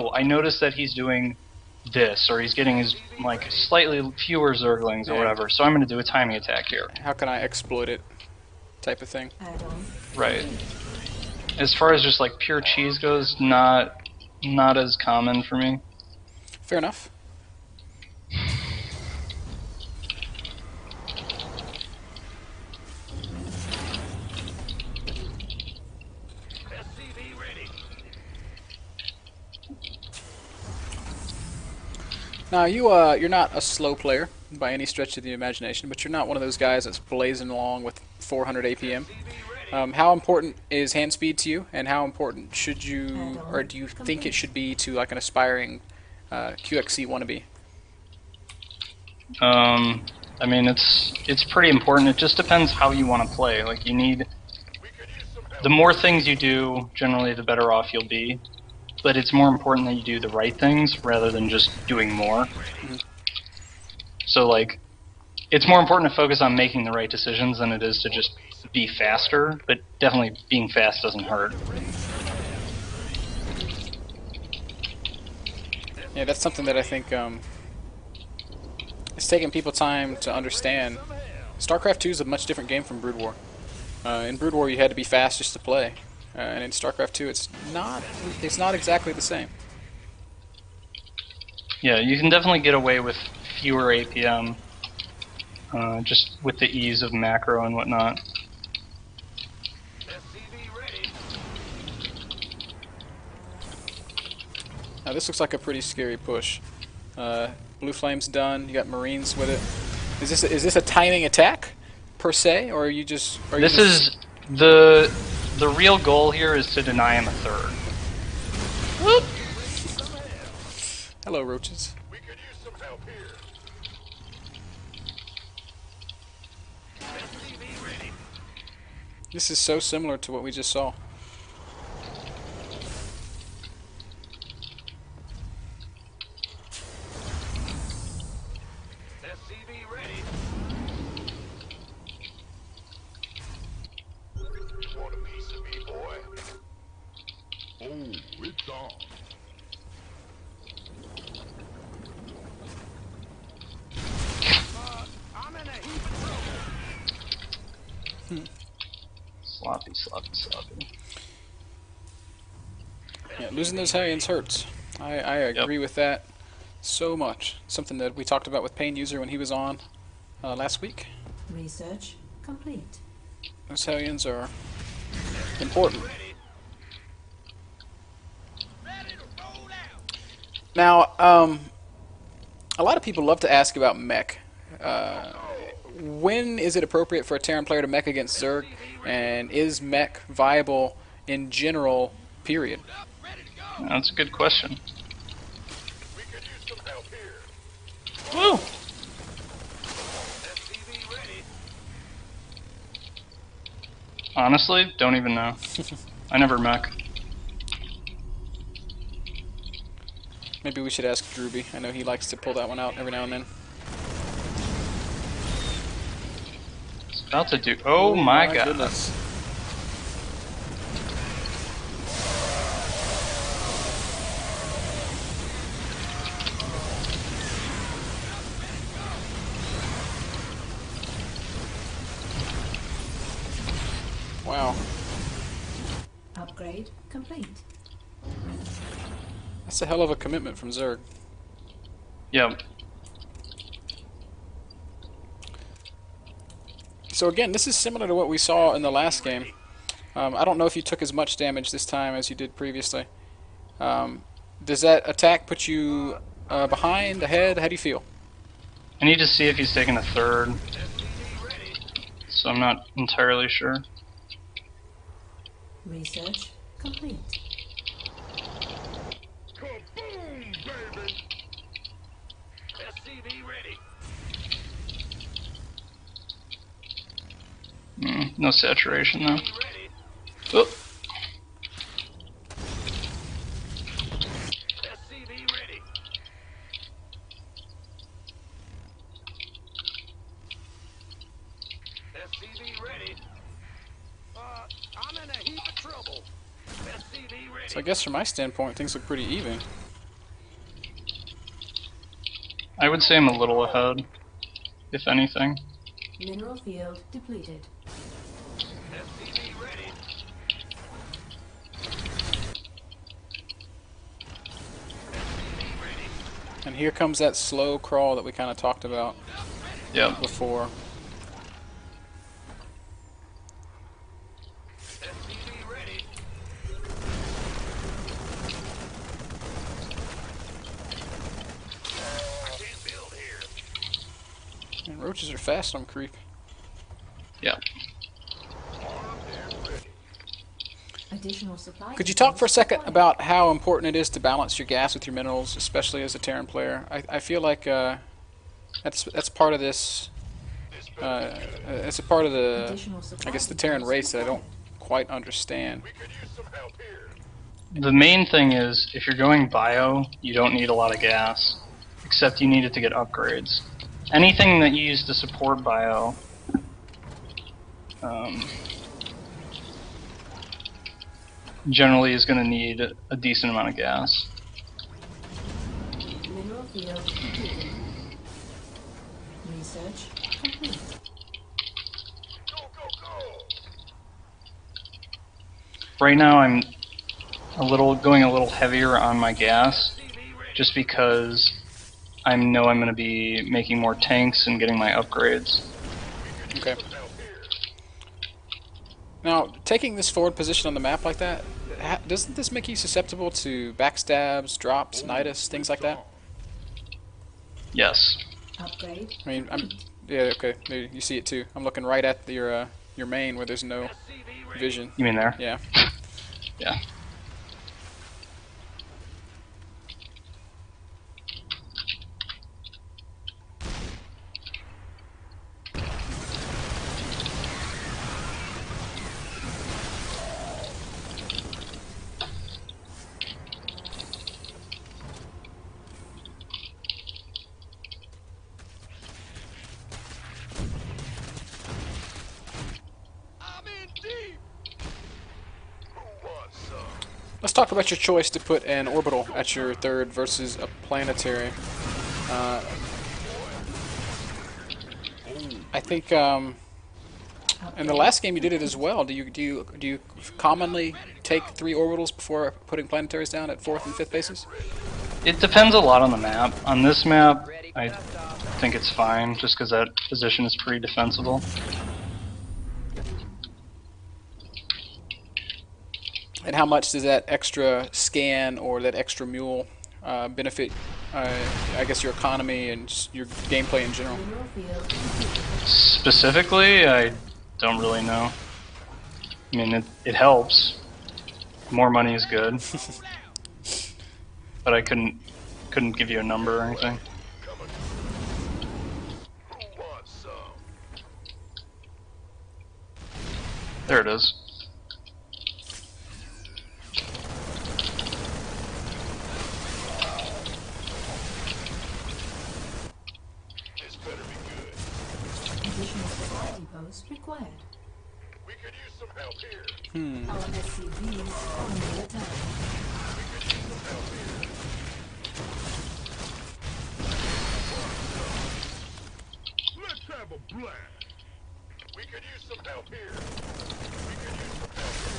I noticed that he's doing this, or he's getting his like slightly fewer Zerglings or whatever, so I'm going to do a timing attack here. How can I exploit it? Type of thing. Right. As far as just like pure cheese goes, not as common for me. Fair enough. Now you're not a slow player by any stretch of the imagination, but you're not one of those guys that's blazing along with 400 APM. How important is hand speed to you, and how important should you, or do you think it should be to like an aspiring QXC wannabe? I mean, it's pretty important. It just depends how you want to play. Like, you need the more things you do, generally, the better off you'll be. But it's more important that you do the right things rather than just doing more. Mm-hmm. So, like, it's more important to focus on making the right decisions than it is to just be faster, but definitely being fast doesn't hurt. Yeah, that's something that I think it's taking people time to understand. StarCraft 2 is a much different game from Brood War. In Brood War, you had to be fast just to play, and in StarCraft 2, it's not exactly the same. Yeah, you can definitely get away with fewer APM, just with the ease of macro and whatnot. Now this looks like a pretty scary push. Blue Flame's done. You got Marines with it. Is this a timing attack per se, or are you just? This is the real goal here is to deny him a third. Whoop. Hello, roaches. We could use some help here. This is so similar to what we just saw. Want a piece of me, boy? Oh, it's on. I'm in a heap of trouble. Sloppy, sloppy, sloppy. Yeah, losing those Hellions hurts. I agree with that so much. Something that we talked about with Pain User when he was on last week. Research complete. Those Hellions are important. Now, a lot of people love to ask about mech. When is it appropriate for a Terran player to mech against Zerg, and is mech viable in general, period? That's a good question. We could use some help here. Woo! Honestly, don't even know. I never mech. Maybe we should ask Drewby. I know he likes to pull that one out every now and then. It's about to do. Oh my god. Goodness. Wow. Upgrade complete. That's a hell of a commitment from Zerg. Yep. So again, this is similar to what we saw in the last game. I don't know if you took as much damage this time as you did previously. Does that attack put you behind, ahead? How do you feel? I need to see if he's taking a third. So I'm not entirely sure. Research complete. Kaboom, baby! SCV ready. No saturation though. Oh. SCV ready. SCV ready. I'm in a heap of trouble. SCV ready. So I guess from my standpoint, things look pretty even. I would say I'm a little ahead, if anything. Mineral field depleted. And here comes that slow crawl that we kind of talked about Yep. before. And roaches are fast on creep. Yep. Additional supply. Could you talk for a second about how important it is to balance your gas with your minerals, especially as a Terran player? I feel like that's part of this. It's a part of the, I guess, the Terran race that I don't quite understand. The main thing is, if you're going bio, you don't need a lot of gas, except you need it to get upgrades. Anything that you use to support bio, generally is going to need a decent amount of gas. Mineral field depleted. Research complete. Right now I'm going a little heavier on my gas, just because I know I'm going to be making more tanks and getting my upgrades. Okay. Now, taking this forward position on the map like that, doesn't this make you susceptible to backstabs, drops, nidus, things like that? Yes. Upgrade. I mean, yeah, okay, you see it too. I'm looking right at your main where there's no vision. You mean there? Yeah. Yeah. Let's talk about your choice to put an orbital at your third versus a planetary. I think in the last game you did it as well. Do you commonly take 3 orbitals before putting planetaries down at 4th and 5th bases? It depends a lot on the map. On this map, I think it's fine, just because that position is pretty defensible. And how much does that extra scan or that extra mule benefit, I guess, your economy and your gameplay in general? Mineral field depleted. Specifically, I don't really know. I mean, it helps. More money is good. But I couldn't give you a number or anything. There it is. Additional supply depots required. We could use some help here. Our SCV is under attack. Let's have a blast. We could use some help here. We could use some help here.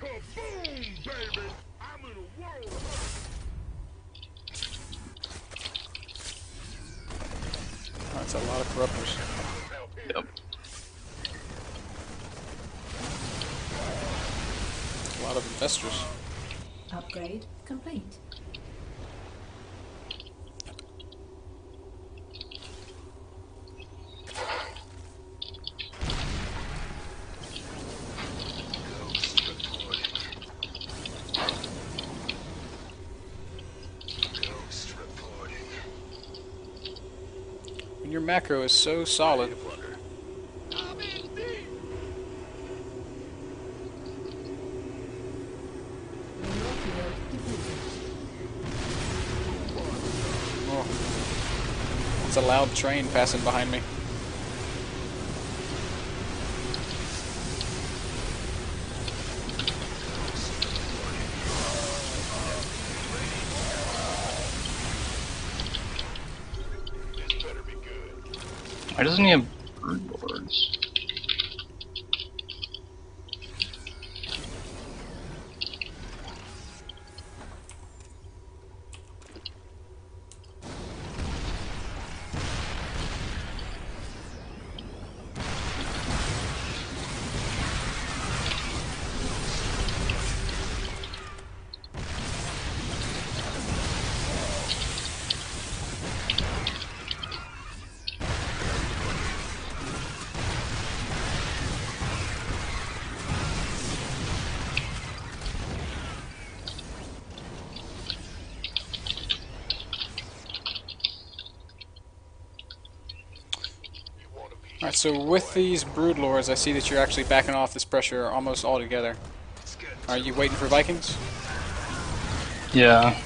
Kaboom, baby! I'm in a world. That's a lot of corruptors. Yep. A lot of investors. Upgrade complete. And your macro is so solid. Mineral field depleted. Oh. It's a loud train passing behind me. This better be good. Why doesn't he have brood lords? Alright, so with these brood lords, I see that you're actually backing off this pressure almost altogether. Are you waiting for Vikings? Yeah.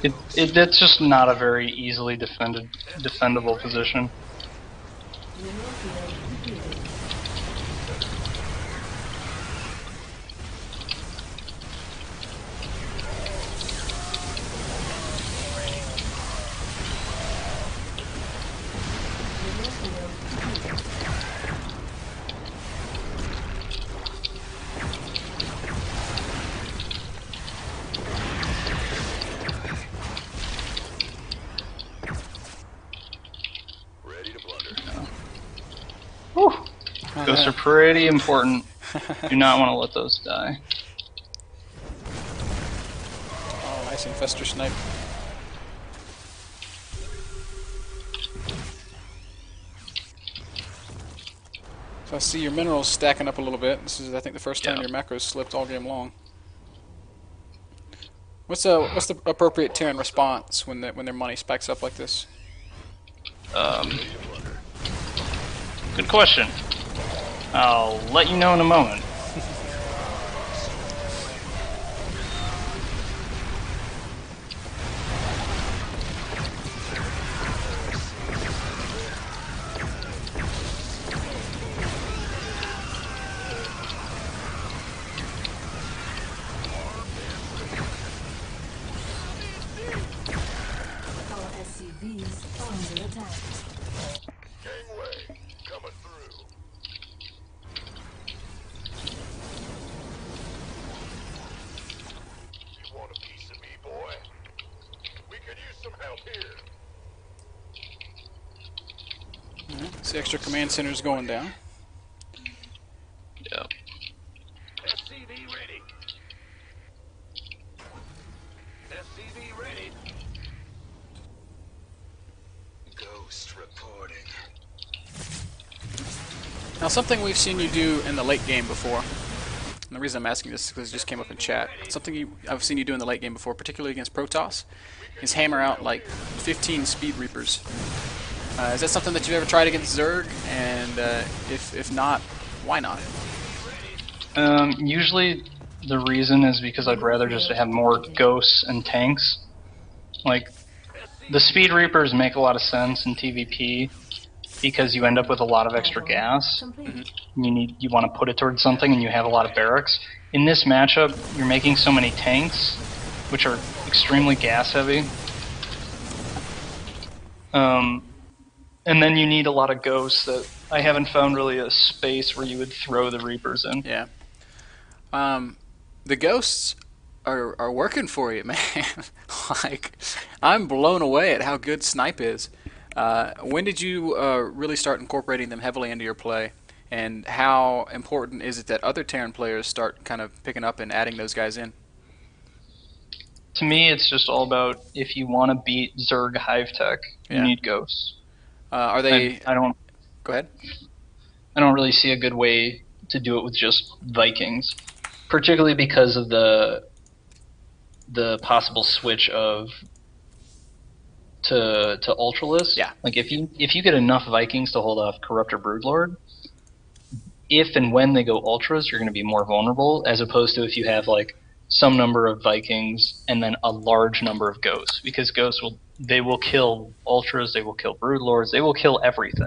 That's just not a very easily defendable position. Mineral field completed. Mineral field completed. Ready to plunder. Whew. Ghosts are pretty important. Do not want to let those die. Oh, nice infestor snipe. So I see your minerals stacking up a little bit. This is, I think, the first time Yeah. your macros slipped all game long. What's the appropriate Terran response when their money spikes up like this? Good question. I'll let you know in a moment. Our SCVs are under attack. Gangway, coming through. You want a piece of me, boy? We could use some help here. Alright, see extra command centers going down. Yep. SCV ready. SCV ready. Ghost reporting. Now, something we've seen you do in the late game before, and the reason I'm asking this is because it just came up in chat, something I've seen you do in the late game before, particularly against Protoss, is hammer out like 15 Speed Reapers. Is that something that you've ever tried against Zerg? And if not, why not? Usually the reason is because I'd rather just have more ghosts and tanks. Like, the Speed Reapers make a lot of sense in TvP because you end up with a lot of extra gas. Complete. You want to put it towards something and you have a lot of barracks. In this matchup, you're making so many tanks, which are extremely gas heavy. And then you need a lot of ghosts that I haven't found really a space where you would throw the Reapers in. Yeah. The ghosts are working for you, man. Like, I'm blown away at how good Snipe is. When did you really start incorporating them heavily into your play? And how important is it that other Terran players start kind of picking up and adding those guys in? To me, it's just all about if you want to beat Zerg Hive Tech, you Yeah. need ghosts. Are they... I don't Go ahead. I don't really see a good way to do it with just Vikings, particularly because of the possible switch to Ultralisk. Yeah. Like if you get enough Vikings to hold off Corruptor Broodlord, if and when they go Ultras, you're going to be more vulnerable, as opposed to if you have like some number of Vikings, and then a large number of ghosts, because ghosts will kill ultras, they will kill brood lords, they will kill everything.